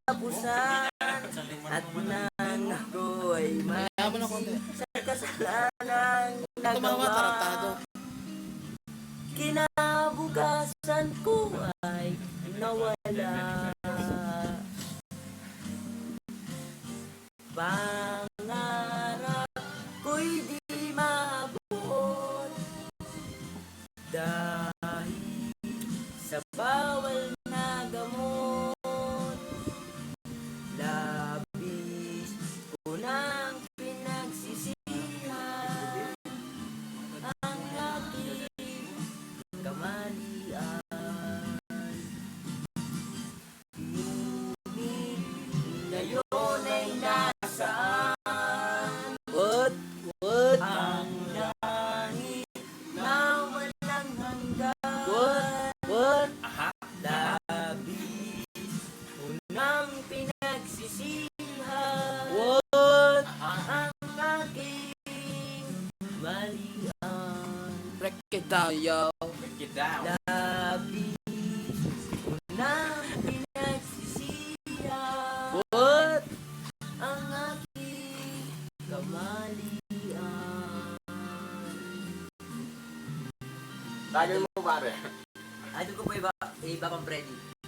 katapusan at nang ako'y Mayaman sa kasalanang Tumawa, tarantado. nagawa. Kinabukasan ko ay nawala. Pangarap ko'y di maabot dahil sa bawal na gamot. Labis ko nang pinagsisihan ang aking kamalian. Ngunit ngayon ay nasaan ang langit na walang hanggan. Labis ko nang pinagsisihan ang aking malian. Break it down, yo. Labis ko nang pinagsisihan ang aking kamalian. Tagal mo pare. Idol ko po iba pang Freddy.